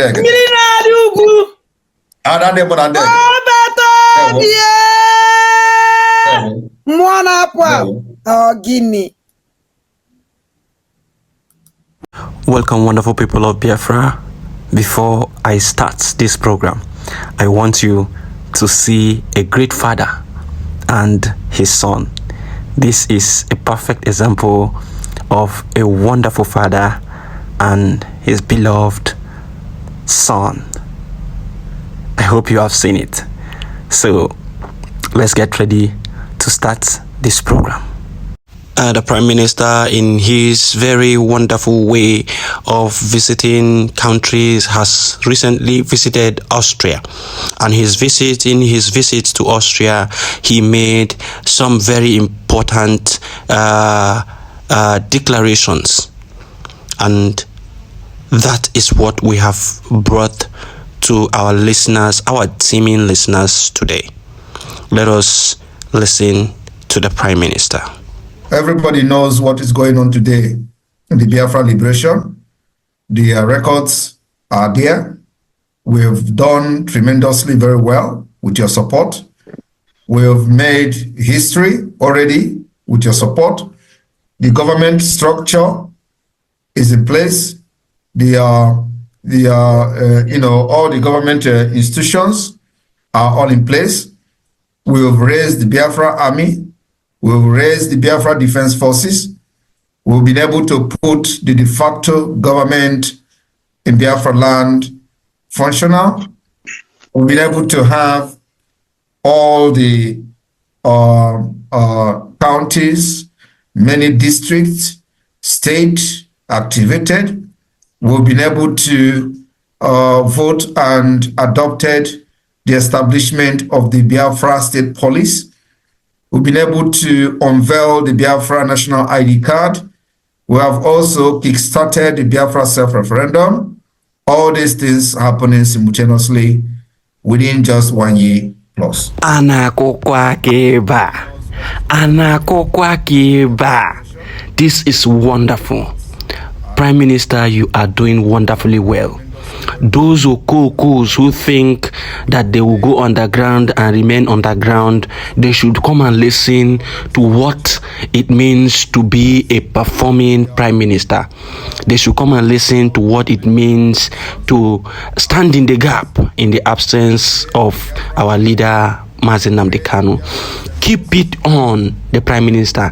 Adeg. Welcome, wonderful people of Biafra. Before I start this program, I want you to see a great father and his son. This is a perfect example of a wonderful father and his beloved son. I hope you have seen it. So let's get ready to start this program. The Prime Minister, in his very wonderful way of visiting countries, has recently visited Austria. And in his visit to Austria, he made some very important declarations. And that is what we have brought to our listeners, our teeming listeners today. Let us listen to the Prime Minister. Everybody knows what is going on today in the Biafra liberation. The records are there. We've done tremendously very well with your support. We've made history already with your support. The government structure is in place. All the government institutions are all in place. We've raised the Biafra Army. We've raised the Biafra Defense Forces. We've been able to put the de facto government in Biafra land functional. We've been able to have all the counties, many districts, state activated. We've been able to vote and adopted the establishment of the Biafra State Police. We've been able to unveil the Biafra National ID card. We have also kickstarted the Biafra self-referendum. All these things happening simultaneously within just 1 year plus. This is wonderful. Prime Minister, you are doing wonderfully well. Those who think that they will go underground and remain underground, they should come and listen to what it means to be a performing Prime Minister. They should come and listen to what it means to stand in the gap in the absence of our leader, Mazi Nnamdi Kanu. Keep it on, the Prime Minister.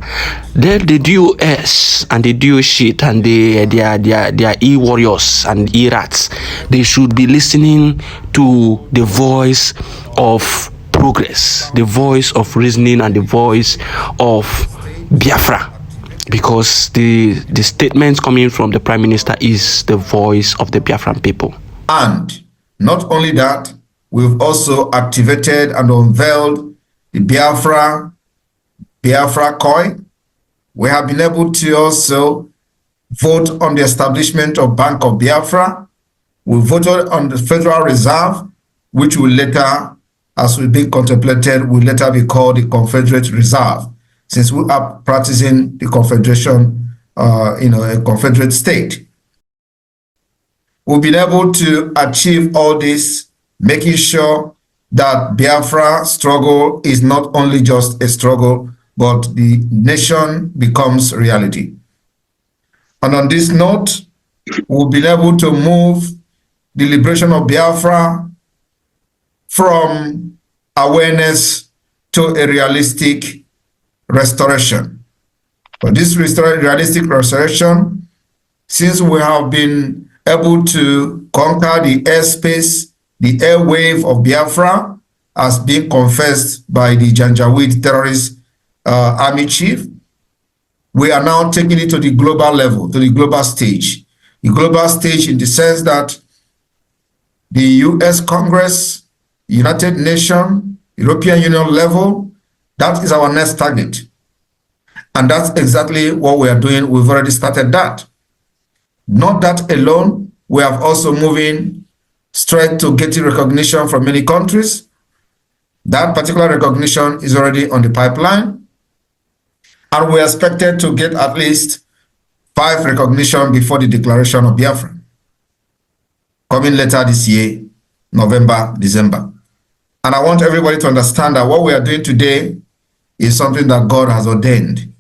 The DOS and the DO shit and their e-warriors and e-rats, they should be listening to the voice of progress, the voice of reasoning, and the voice of Biafra. Because the statements coming from the Prime Minister is the voice of the Biafran people. And not only that, we've also activated and unveiled the Biafra coin. We have been able to also vote on the establishment of Bank of Biafra. We voted on the Federal Reserve, which will later, as will be contemplated, will later be called the Confederate Reserve, since we are practicing the Confederation, a Confederate state. We've been able to achieve all this, making sure that Biafra struggle is not only just a struggle, but the nation becomes reality. And on this note, we've been able to move the liberation of Biafra from awareness to a realistic restoration. For this realistic restoration, since we have been able to conquer the airspace, the airwave of Biafra, as being confessed by the Janjaweed terrorist army chief, we are now taking it to the global level, to the global stage. The global stage in the sense that the US Congress, United Nations, European Union level, that is our next target. And that's exactly what we are doing. We've already started that. Not that alone, we have also moving straight to getting recognition from many countries. That particular recognition is already on the pipeline. And we are expected to get at least 5 recognition before the declaration of Biafra. coming later this year, November, December. And I want everybody to understand that what we are doing today is something that God has ordained.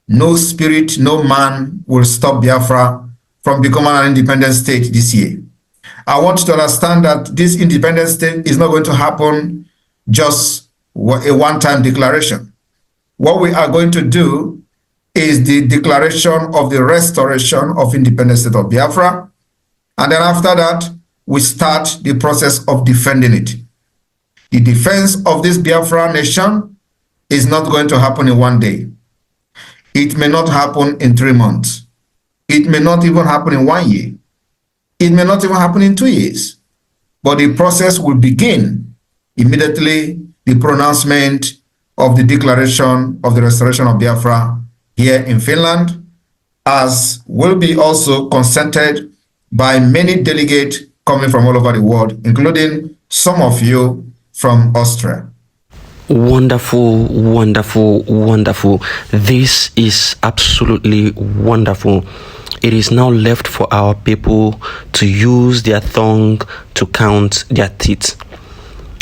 No spirit, no man will stop Biafra from becoming an independent state this year. I want you to understand that this independent state is not going to happen just a one-time declaration. What we are going to do is the declaration of the restoration of independent state of Biafra. And then after that, we start the process of defending it. The defense of this Biafra nation is not going to happen in one day. It may not happen in 3 months. It may not even happen in 1 year. It may not even happen in 2 years. But the process will begin immediately the pronouncement of the declaration of the restoration of Biafra here in Finland, as will be also consented by many delegates coming from all over the world, including some of you from Austria. Wonderful, wonderful, wonderful. This is absolutely wonderful. It is now left for our people to use their tongue to count their teeth.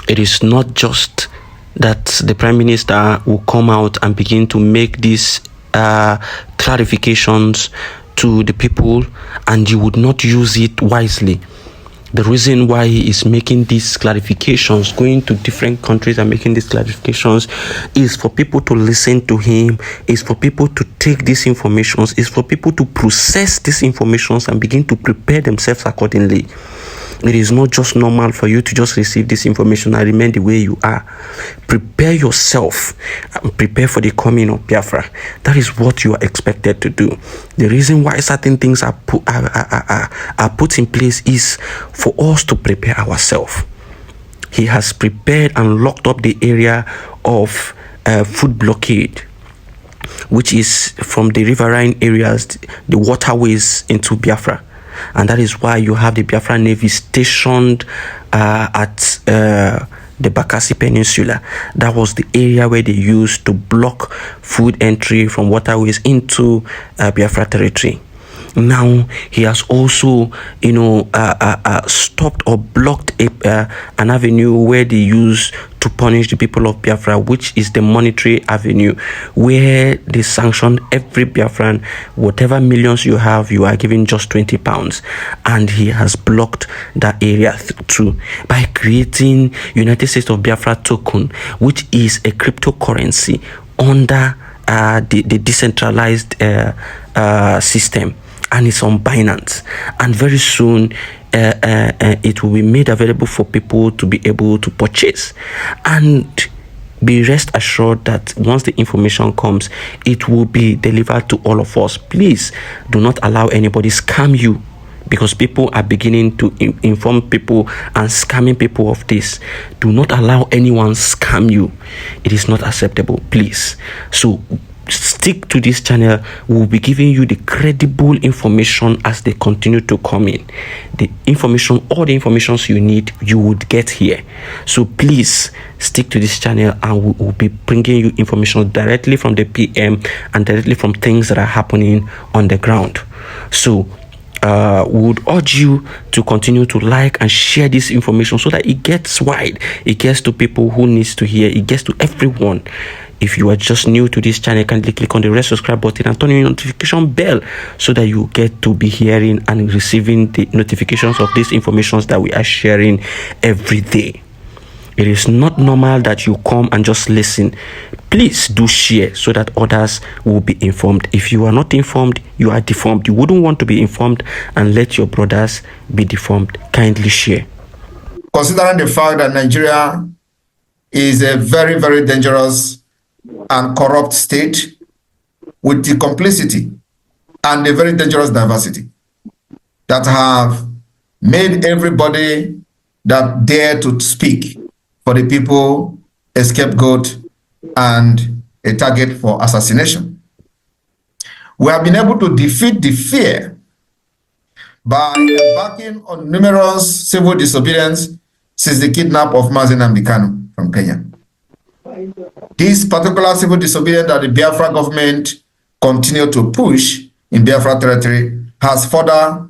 It is not just that the Prime Minister will come out and begin to make these clarifications to the people and you would not use it wisely. The reason why he is making these clarifications, going to different countries and making these clarifications, is for people to listen to him, is for people to take these informations, is for people to process these informations and begin to prepare themselves accordingly. It is not just normal for you to just receive this information and remain the way you are. Prepare yourself and prepare for the coming of Biafra. That is what you are expected to do. The reason why certain things are put in place is for us to prepare ourselves. He has prepared and locked up the area of food blockade, which is from the riverine areas, the waterways into Biafra. And that is why you have the Biafra Navy stationed at the Bakassi Peninsula. That was the area where they used to block food entry from waterways into Biafra territory. Now he has also, stopped or blocked an avenue where they used to punish the people of Biafra, which is the monetary avenue, where they sanctioned every Biafran, whatever millions you have, you are given just £20, and he has blocked that area through by creating United States of Biafra token, which is a cryptocurrency under the decentralized system. And it's on Binance, and very soon it will be made available for people to be able to purchase. And be rest assured that once the information comes, it will be delivered to all of us. Please do not allow anybody scam you, because people are beginning to inform people and scamming people of this. Do not allow anyone scam you. It is not acceptable, please. So stick to this channel. We'll be giving you the credible information as they continue to come in. The information, all the informations you need, you would get here. So please stick to this channel, and we'll be bringing you information directly from the PM and directly from things that are happening on the ground. So we would urge you to continue to like and share this information so that it gets wide, it gets to people who needs to hear, it gets to everyone. If you are just new to this channel, kindly click on the red subscribe button and turn on your notification bell so that you get to be hearing and receiving the notifications of these informations that we are sharing every day. It is not normal that you come and just listen. Please do share so that others will be informed. If you are not informed, you are deformed. You wouldn't want to be informed and let your brothers be deformed. Kindly share. Considering the fact that Nigeria is a very, very dangerous and corrupt state with the complicity and a very dangerous diversity that have made everybody that dare to speak for the people a scapegoat and a target for assassination. We have been able to defeat the fear by embarking on numerous civil disobedience since the kidnap of Mazi Nnamdi Kanu from Kenya. This particular civil disobedience that the Biafra government continued to push in Biafra territory has further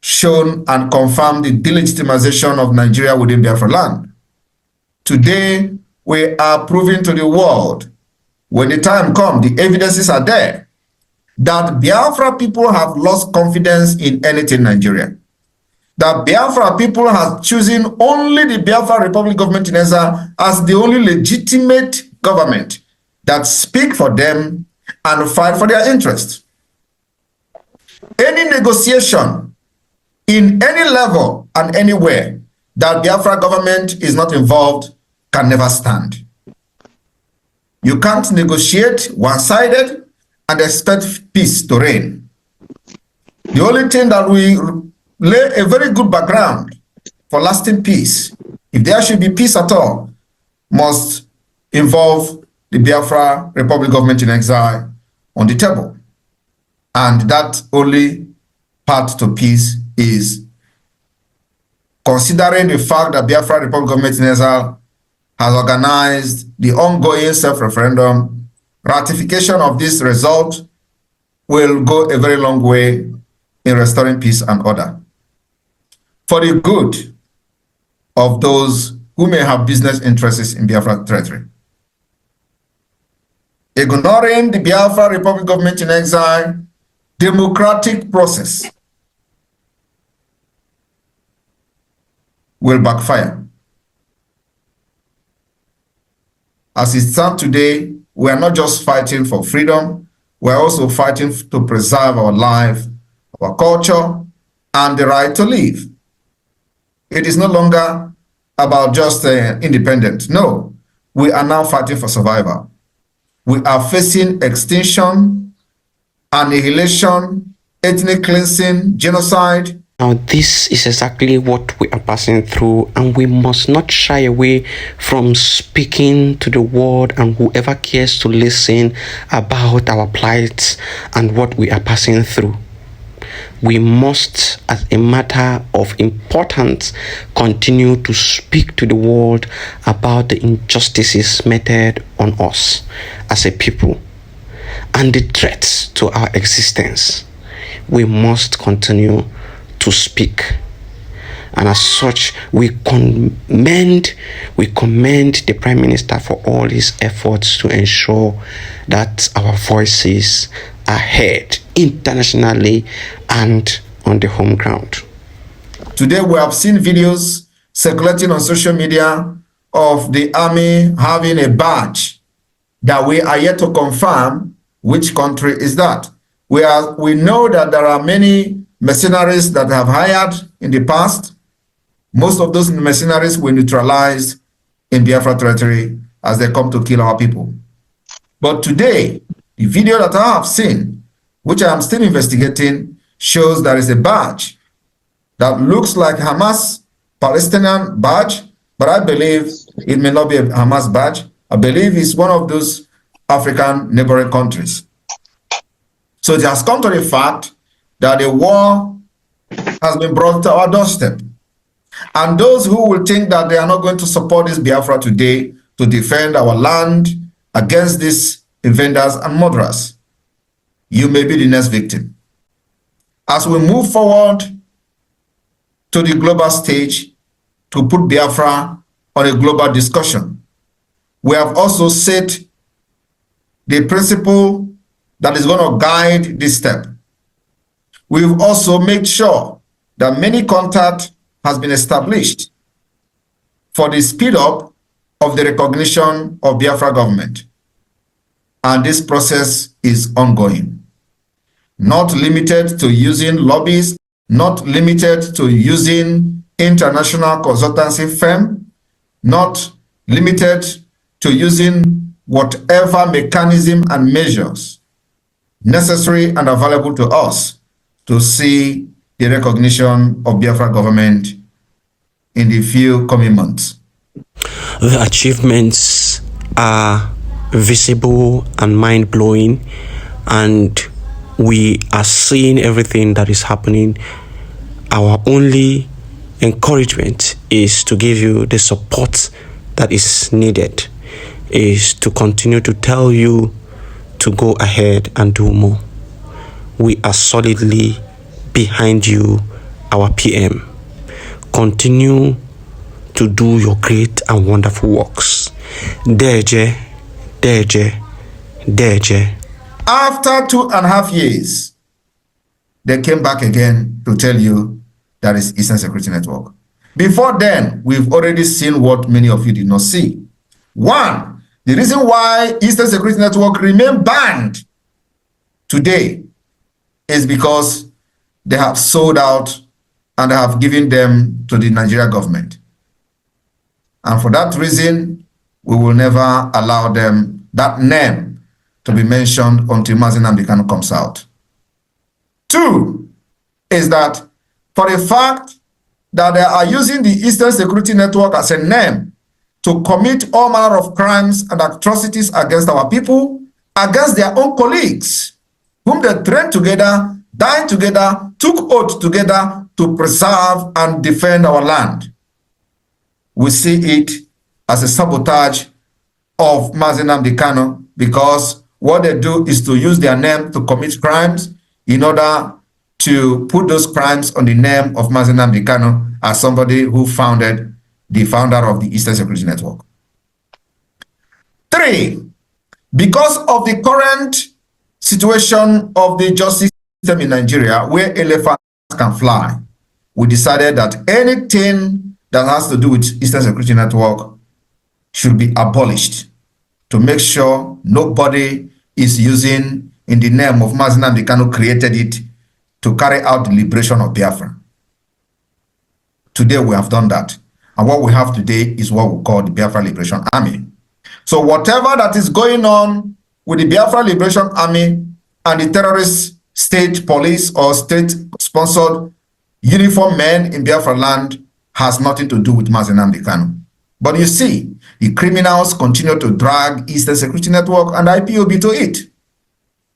shown and confirmed the delegitimization of Nigeria within Biafra land. Today, we are proving to the world, when the time comes, the evidences are there, that Biafra people have lost confidence in anything Nigeria. That Biafra people have chosen only the Biafra Republic government in exile as the only legitimate government that speak for them and fight for their interests. Any negotiation in any level and anywhere that Biafra government is not involved can never stand. You can't negotiate one-sided and expect peace to reign. The only thing that we lay a very good background for lasting peace, if there should be peace at all, must involve the Biafra Republic government in exile on the table. And that only path to peace is considering the fact that Biafra Republic government in exile has organized the ongoing self-referendum. Ratification of this result will go a very long way in restoring peace and order for the good of those who may have business interests in Biafra territory. Ignoring the Biafra Republic government in exile democratic process will backfire. As it stands today, we are not just fighting for freedom, we are also fighting to preserve our life, our culture, and the right to live. It is no longer about just independence. No, we are now fighting for survival. We are facing extinction, annihilation, ethnic cleansing, genocide. Now, this is exactly what we are passing through, and we must not shy away from speaking to the world and whoever cares to listen about our plight and what we are passing through. We must, as a matter of importance, continue to speak to the world about the injustices meted on us as a people and the threats to our existence. We must continue to speak, and as such we commend the Prime Minister for all his efforts to ensure that our voices are heard internationally and on the home ground. Today we have seen videos circulating on social media of the army having a badge that we are yet to confirm which country is that. We know that there are many mercenaries that have hired in the past. Most of those mercenaries were neutralized in Biafra territory as they come to kill our people. But today, the video that I have seen, which I am still investigating, shows there is a badge that looks like Hamas Palestinian badge, but I believe it may not be a Hamas badge. I believe it's one of those African neighboring countries. So it has come to the fact that a war has been brought to our doorstep. And those who will think that they are not going to support this Biafra today to defend our land against these invaders and murderers, you may be the next victim. As we move forward to the global stage to put Biafra on a global discussion, we have also set the principle that is going to guide this step. We've also made sure that many contact has been established for the speed up of the recognition of Biafra government. And this process is ongoing. Not limited to using lobbies, not limited to using international consultancy firm, not limited to using whatever mechanism and measures necessary and available to us to see the recognition of Biafra government in the few coming months. The achievements are visible and mind-blowing, and we are seeing everything that is happening. Our only encouragement is to give you the support that is needed, is to continue to tell you to go ahead and do more. We are solidly behind you our PM, continue to do your great and wonderful works. Deje, Deje, Deje. After 2.5 years, they came back again to tell you that is Eastern Security Network. Before then, we've already seen what many of you did not see. One, the reason why Eastern Security Network remain banned today is because they have sold out and they have given them to the Nigeria government. And for that reason, we will never allow them that name to be mentioned until Mazi Nnamdi Kanu comes out. Two is that for the fact that they are using the Eastern Security Network as a name to commit all manner of crimes and atrocities against our people, against their own colleagues, whom they trained together, died together, took oath together to preserve and defend our land. We see it as a sabotage of Mazi Nnamdi Kanu, because what they do is to use their name to commit crimes in order to put those crimes on the name of Mazi Nnamdi Kanu as somebody who founded, the founder of the Eastern Security Network. Three, because of the current situation of the justice system in Nigeria, where elephants can fly, we decided that anything that has to do with Eastern Security Network should be abolished, to make sure nobody is using, in the name of Mazi Nnamdi Kanu created it, to carry out the liberation of Biafra. Today we have done that. And what we have today is what we call the Biafra Liberation Army. So whatever that is going on with the Biafra Liberation Army and the terrorist state police or state-sponsored uniformed men in Biafra land has nothing to do with Mazi Nnamdi Kanu. But you see, the criminals continue to drag Eastern Security Network and IPOB to it.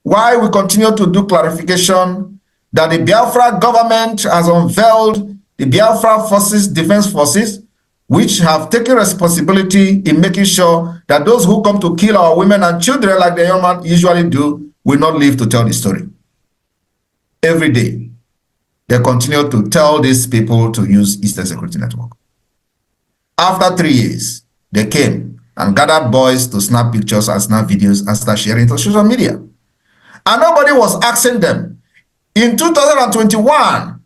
Why we continue to do clarification that the Biafra government has unveiled the Biafra forces, defense forces, which have taken responsibility in making sure that those who come to kill our women and children like the young man usually do will not live to tell the story. Every day, they continue to tell these people to use Eastern Security Network. After 3 years, they came and gathered boys to snap pictures and snap videos and start sharing to social media. And nobody was asking them. In 2021,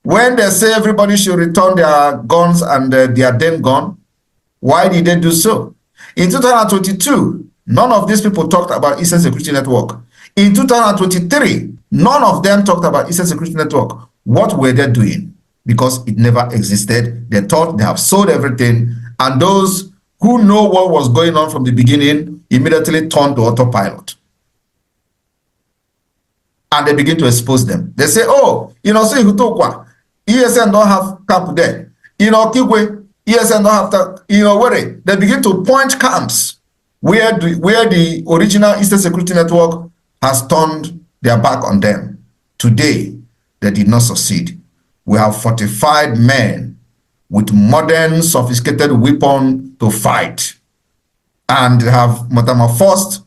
when they say everybody should return their guns and their damn gun, why did they do so? In 2022, none of these people talked about Eastern Security Network. In 2023, none of them talked about Eastern Security Network. What were they doing? Because it never existed. They thought they have sold everything, and those who know what was going on from the beginning immediately turned to autopilot. And they begin to expose them. They say, oh, you know, say Hutokwa, ESN don't have camp there. You know, Kigwe, ESN don't have to, you know, where they begin to point camps where the original Eastern Security Network has turned their back on them. Today, they did not succeed. We have fortified men with modern, sophisticated weapons to fight, and have metamorphosed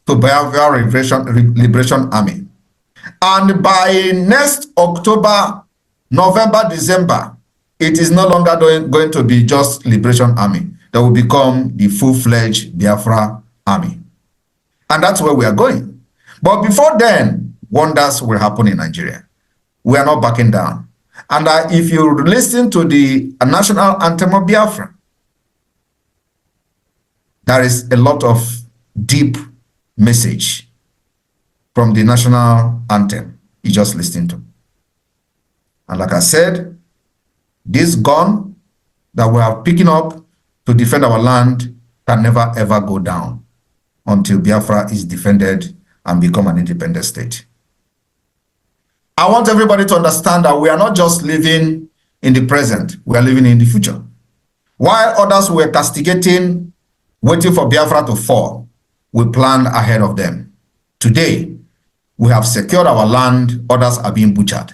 to Biafra Liberation Army. And by next October, November, December, it is no longer going to be just Liberation Army. That will become the full-fledged Biafra Army. And that's where we are going. But before then, wonders will happen in Nigeria. We are not backing down. And if you listen to the national anthem of Biafra, there is a lot of deep message from the national anthem you just listened to. And like I said, this gun that we are picking up to defend our land can never ever go down until Biafra is defended and become an independent state. I want everybody to understand that we are not just living in the present, we are living in the future. While others were castigating, waiting for Biafra to fall, we planned ahead of them. Today, we have secured our land, others are being butchered.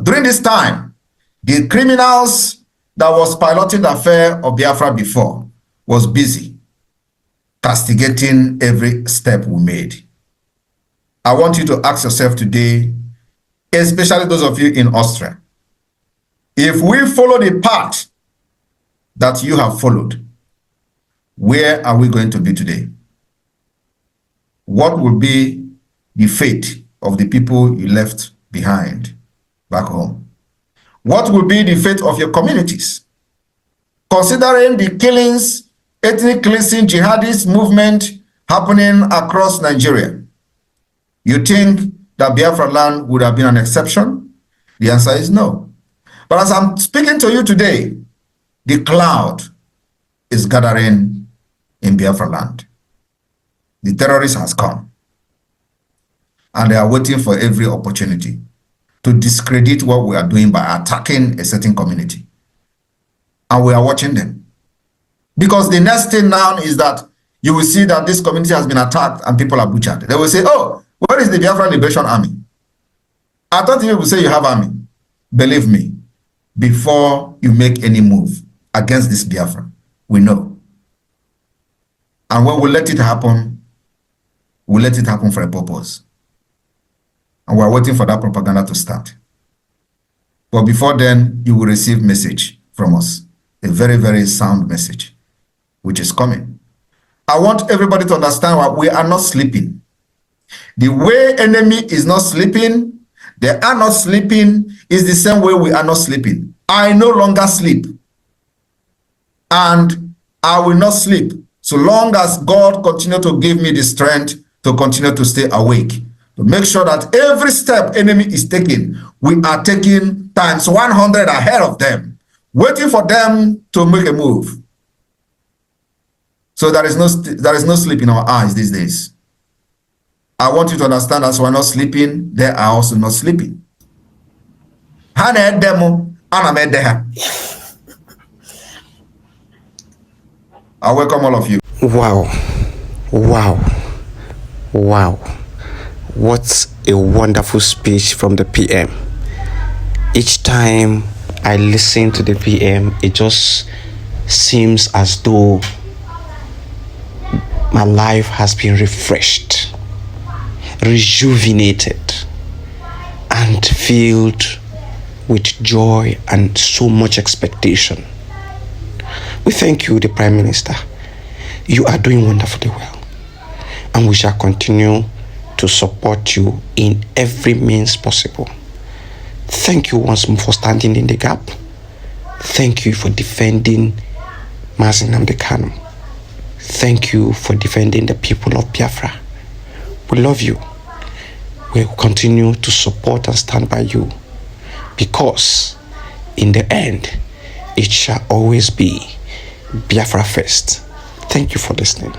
During this time, the criminals that was piloting the affair of Biafra before was busy castigating every step we made. I want you to ask yourself today, especially those of you in Austria. If we follow the path that you have followed, where are we going to be today? What will be the fate of the people you left behind back home? What will be the fate of your communities? Considering the killings, ethnic cleansing, jihadist movement happening across Nigeria, you think that Biafra land would have been an exception? The answer is no. But as I'm speaking to you today, the cloud is gathering in Biafra land. The terrorist has come, and they are waiting for every opportunity to discredit what we are doing by attacking a certain community. And we are watching them. Because the next thing now is that you will see that this community has been attacked and people are butchered. They will say, oh, where is the Biafra Liberation Army? I thought you would say you have army. Believe me, before you make any move against this Biafra, we know. And when we let it happen, we let it happen for a purpose. And we are waiting for that propaganda to start. But before then, you will receive message from us. A very, very sound message, which is coming. I want everybody to understand that we are not sleeping. The way enemy is not sleeping, they are not sleeping, is the same way we are not sleeping. I no longer sleep. And I will not sleep so long as God continue to give me the strength to continue to stay awake, to make sure that every step enemy is taking, we are taking times 100 ahead of them, waiting for them to make a move. So there is no sleep in our eyes these days. I want you to understand, as we're not sleeping, they are also not sleeping. I welcome all of you. Wow. What a wonderful speech from the PM. Each time I listen to the PM, it just seems as though my life has been refreshed, rejuvenated, and filled with joy and so much expectation. We thank you, the Prime Minister. You are doing wonderfully well, and we shall continue to support you in every means possible. Thank you once more for standing in the gap. Thank you for defending Mazi Nnamdi Kanu. Thank you for defending the people of Biafra. We love you. We will continue to support and stand by you, because in the end, it shall always be Biafra first. Thank you for listening.